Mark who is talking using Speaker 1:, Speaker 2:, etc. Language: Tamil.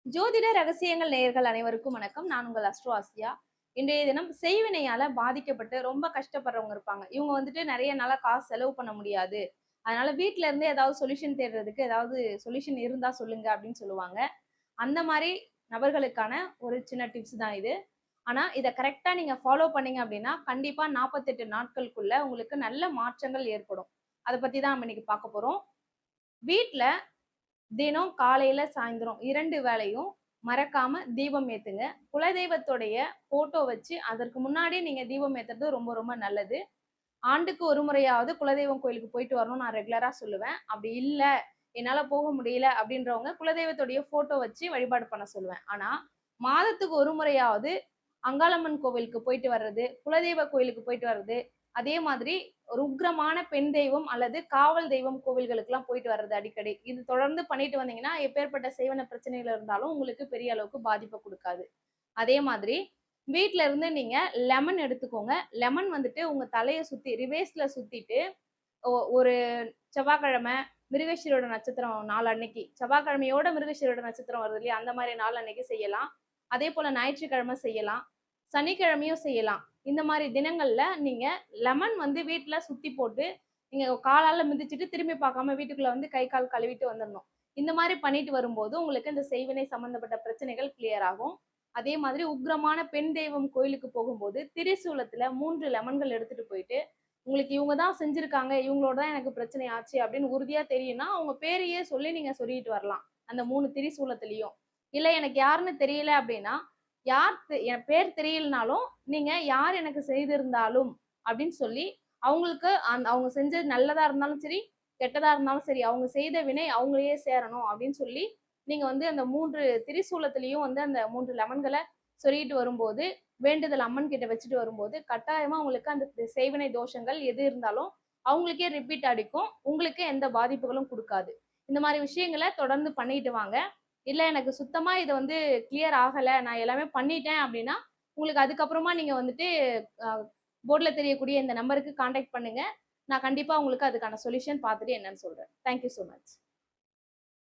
Speaker 1: ஜோதிட ரகசியங்கள் நேயர்கள் அனைவருக்கும் வணக்கம். நான் உங்கள் அஸ்ட்ரோ ஆசியா. இன்றைய தினம் செய்வினையால பாதிக்கப்பட்டு ரொம்ப கஷ்டப்படுறவங்க இருப்பாங்க. இவங்க வந்துட்டு நிறைய நாளா காசு செலவு பண்ண முடியாது. அதனால வீட்ல இருந்தே ஏதாவது சொல்யூஷன் தேடுறதுக்கு ஏதாவது சொல்யூஷன் இருந்தா சொல்லுங்க அப்படின்னு சொல்லுவாங்க. அந்த மாரி நபர்களுக்கான ஒரு சின்ன டிப்ஸ் தான் இது. ஆனா இத கரெக்ட்டா நீங்க ஃபாலோ பண்ணீங்க அப்படின்னா, கண்டிப்பா 48 நாட்களுக்குள்ள உங்களுக்கு நல்ல மாற்றங்கள் ஏற்படும். அத பத்தி தான் நம்ம இன்னைக்கு பார்க்க போறோம். வீட்ல தினம் காலையில, சாயந்தரம் 2 வேளையும் மறக்காம தீபம் ஏத்துங்க. குலதெய்வத்துடைய ஃபோட்டோ வச்சு அதற்கு முன்னாடி நீங்க தீபம் ஏத்துறது ரொம்ப ரொம்ப நல்லது. ஆண்டுக்கு ஒரு முறையாவது குலதெய்வம் கோயிலுக்கு போயிட்டு வரணும்னு நான் ரெகுலரா சொல்லுவேன். அப்படி இல்ல, என்னால போக முடியல அப்படின்றவங்க குலதெய்வத்துடைய ஃபோட்டோ வச்சு வழிபாடு பண்ண சொல்லுவேன். ஆனா, மாதத்துக்கு ஒரு முறையாவது அங்காளம்மன் கோவிலுக்கு போயிட்டு வர்றது, குலதெய்வ கோயிலுக்கு போயிட்டு வர்றது, அதே மாதிரி ஒரு உக்கிரமான பெண் தெய்வம் அல்லது காவல் தெய்வம் கோவில்களுக்குலாம் போயிட்டு வர்றது அடிக்கடி. இது தொடர்ந்து பண்ணிட்டு வந்தீங்கன்னா, எப்பேர்ப்பட்ட செய்வன பிரச்சனைகள் இருந்தாலும் உங்களுக்கு பெரிய அளவுக்கு பாதிப்ப குடுக்காது. அதே மாதிரி வீட்ல இருந்து நீங்க லெமன் எடுத்துக்கோங்க. லெமன் வந்துட்டு உங்க தலைய சுத்தி ரிவர்ஸ்ல சுத்திட்டு, ஒரு செவ்வாய்க்கிழமை, மிருகஷீரோட நட்சத்திரம் நாள் அன்னைக்கு, செவ்வாய்க்கிழமையோட மிருகஷீரோட நட்சத்திரம் வருது இல்லையா? அந்த மாரி நாள் அன்னைக்கு செய்யலாம். அதேபோல ஞாயிற்றுக்கிழமை செய்யலாம். சனிக்கிழமையும் செய்யலாம். இந்த மாரி தினங்கள்ல நீங்க லெமன் வந்து வீட்ல சுத்தி போட்டு, நீங்க காலால மிதிச்சுட்டு திரும்பி பார்க்காம வீட்டுக்குள்ள வந்து கை, கால் கழுவிட்டு வந்துரணும். இந்த மாரி பண்ணிட்டு வரும்போது, உங்களுக்கு இந்த செய்வினை சம்மந்தப்பட்ட பிரச்சனைகள் கிளியர் ஆகும். அதே மாதிரி உக்கிரமான பெண் தெய்வம் கோயிலுக்கு போகும்போது, திரிசூலத்துல 3 லெமன்கள் எடுத்துட்டு போயிட்டு, உங்களுக்கு இவங்க தான் செஞ்சிருக்காங்க, இவங்களோட தான் எனக்கு பிரச்சனை ஆச்சு அப்படின்னு உறுதியா தெரியும்னா, அவங்க பேரையே சொல்லி நீங்க சொல்லிட்டு வரலாம். அந்த 3 திரிசூலத்திலயும். இல்ல எனக்கு யாருன்னு தெரியல அப்படின்னா, என் பேர் தெரியலனாலும், நீங்க யார் எனக்கு செய்திருந்தாலும் அப்படின்னு சொல்லி, அவங்களுக்கு அவங்க செஞ்சது நல்லதா இருந்தாலும் சரி, கெட்டதா இருந்தாலும் சரி, அவங்க செய்த வினை அவங்களையே சேரணும் அப்படின்னு சொல்லி, நீங்க வந்து அந்த 3 திரிசூலத்திலயும் வந்து அந்த 3 லெமன்கள சொருகிட்டு வரும்போது, வேண்டுதல் அம்மன் கிட்ட வச்சுட்டு வரும்போது, கட்டாயமா உங்களுக்கு அந்த செய்வினை தோஷங்கள் எது இருந்தாலும், அவங்களுக்கே ரிப்பீட் அடிக்கும். உங்களுக்கு எந்த பாதிப்புகளும் குடுக்காது. இந்த மாரி விஷயங்கள தொடர்ந்து பண்ணிட்டு வாங்க. இல்ல எனக்கு சுத்தமா இது வந்து கிளியர் ஆகல, நான் எல்லாமே பண்ணிட்டேன் அப்டின்னா, உங்களுக்கு அதுக்கப்புறமா நீங்க வந்துட்டு அ போர்ட்ல தெரியக்கூடிய இந்த நம்பருக்கு கான்டாக்ட் பண்ணுங்க. நான் கண்டிப்பா உங்களுக்கு அதுக்கான சொல்யூஷன் பார்த்துட்டு என்னன்னு சொல்றேன். Thank you so much.